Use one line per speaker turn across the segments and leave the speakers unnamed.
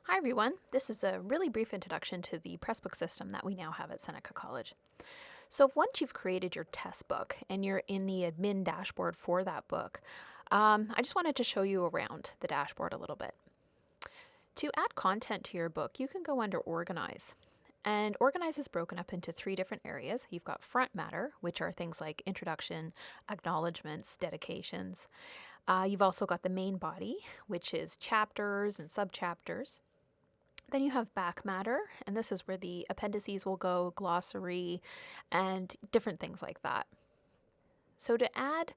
Hi everyone, this is a really brief introduction to the Pressbook system that we now have at Seneca College. So once you've created your test book and you're in the admin dashboard for that book, I just wanted to show you around the dashboard a little bit. To add content to your book, you can go under Organize. And Organize is broken up into 3 different areas. You've got front matter, which are things like introduction, acknowledgements, dedications. You've also got the main body, which is chapters and subchapters. Then you have back matter, and this is where the appendices will go, glossary, and different things like that. So to add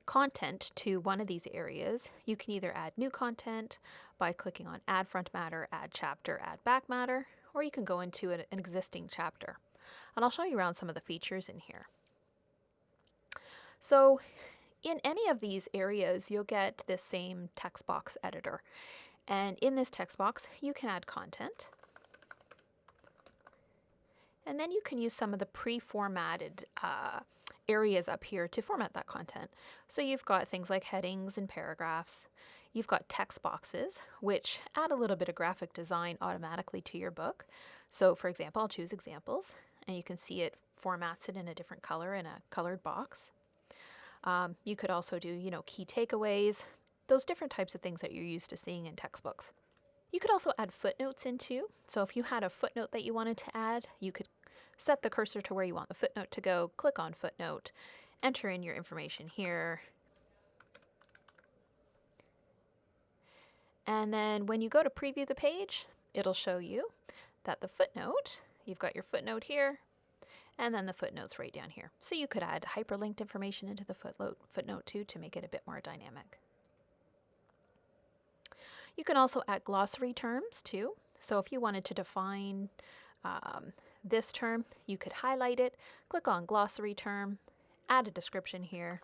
content to one of these areas, you can either add new content by clicking on Add Front Matter, Add Chapter, Add Back Matter, or you can go into an existing chapter. And I'll show you around some of the features in here. So in any of these areas, you'll get this same text box editor. And in this text box, you can add content. And then you can use some of the pre-formatted areas up here to format that content. So you've got things like headings and paragraphs. You've got text boxes, which add a little bit of graphic design automatically to your book. So for example, I'll choose examples, and you can see it formats it in a different color in a colored box. You could also do, key takeaways, those different types of things that you're used to seeing in textbooks. You could also add footnotes into. So if you had a footnote that you wanted to add, you could set the cursor to where you want the footnote to go, click on footnote, enter in your information here. And then when you go to preview the page, it'll show you that the footnote, you've got your footnote here, and then the footnotes right down here. So you could add hyperlinked information into the footnote too to make it a bit more dynamic. You can also add glossary terms too. So if you wanted to define this term, you could highlight it, click on glossary term, add a description here,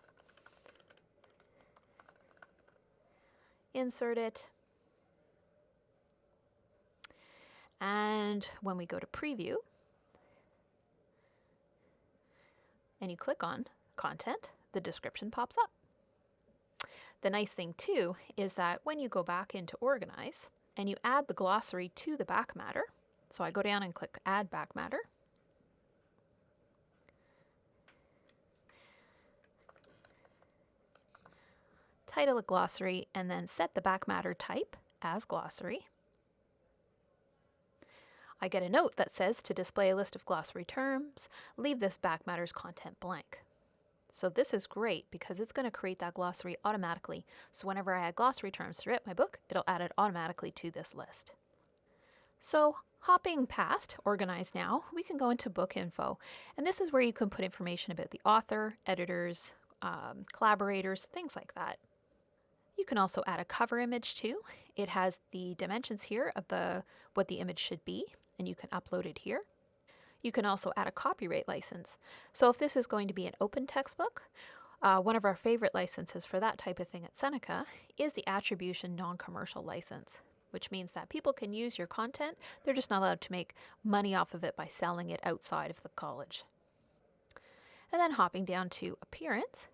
insert it, and when we go to preview and you click on content, the description pops up. The nice thing too is that when you go back into Organize and you add the glossary to the back matter, so I go down and click Add Back Matter, title it glossary, and then set the back matter type as glossary. I get a note that says to display a list of glossary terms, leave this back matter's content blank. So this is great because it's going to create that glossary automatically. So whenever I add glossary terms throughout my book, it'll add it automatically to this list. So hopping past Organize now, we can go into Book Info. And this is where you can put information about the author, editors, collaborators, things like that. You can also add a cover image too. It has the dimensions here of what the image should be, and you can upload it here. You can also add a copyright license. So if this is going to be an open textbook, one of our favorite licenses for that type of thing at Seneca is the Attribution Non-Commercial License, which means that people can use your content. They're just not allowed to make money off of it by selling it outside of the college. And then hopping down to Appearance,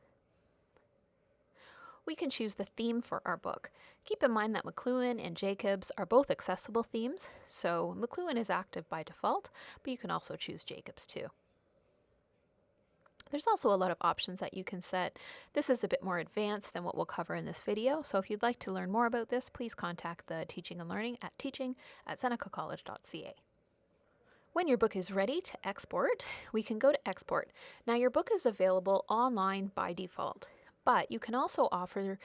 we can choose the theme for our book. Keep in mind that McLuhan and Jacobs are both accessible themes, so McLuhan is active by default, but you can also choose Jacobs too. There's also a lot of options that you can set. This is a bit more advanced than what we'll cover in this video, so if you'd like to learn more about this, please contact the Teaching and Learning at teaching@senecacollege.ca. When your book is ready to export, we can go to Export. Now your book is available online by default, but you can also offer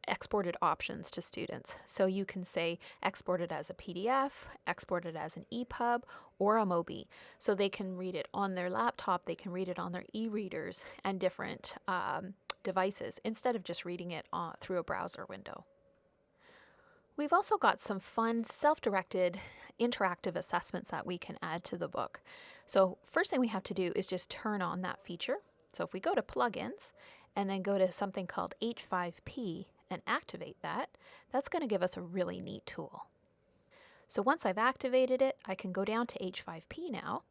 exported options to students. So you can say export it as a PDF, export it as an EPUB, or a MOBI. So they can read it on their laptop, they can read it on their e-readers and different devices instead of just reading it through a browser window. We've also got some fun self-directed interactive assessments that we can add to the book. So first thing we have to do is just turn on that feature. So if we go to plugins and then go to something called H5P and activate that, that's going to give us a really neat tool. So once I've activated it, I can go down to H5P now,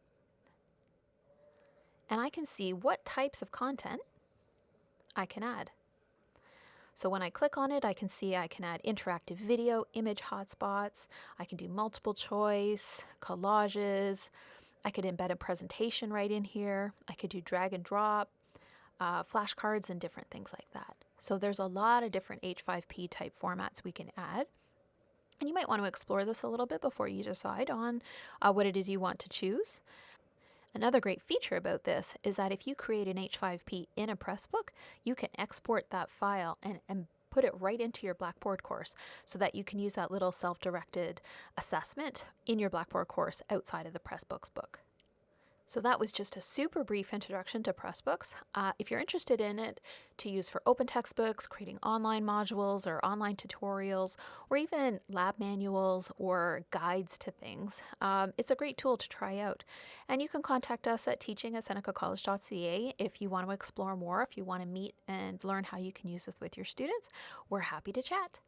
and I can see what types of content I can add. So when I click on it, I can see I can add interactive video, image hotspots, I can do multiple choice, collages, I could embed a presentation right in here, I could do drag and drop, flashcards and different things like that. So there's a lot of different H5P type formats we can add. And you might want to explore this a little bit before you decide on what it is you want to choose. Another great feature about this is that if you create an H5P in a Pressbook, you can export that file and put it right into your Blackboard course so that you can use that little self-directed assessment in your Blackboard course outside of the Pressbooks book. So that was just a super brief introduction to Pressbooks. If you're interested in it to use for open textbooks, creating online modules or online tutorials, or even lab manuals or guides to things, it's a great tool to try out. And you can contact us at teaching@senecacollege.ca if you want to explore more, if you want to meet and learn how you can use this with your students. We're happy to chat.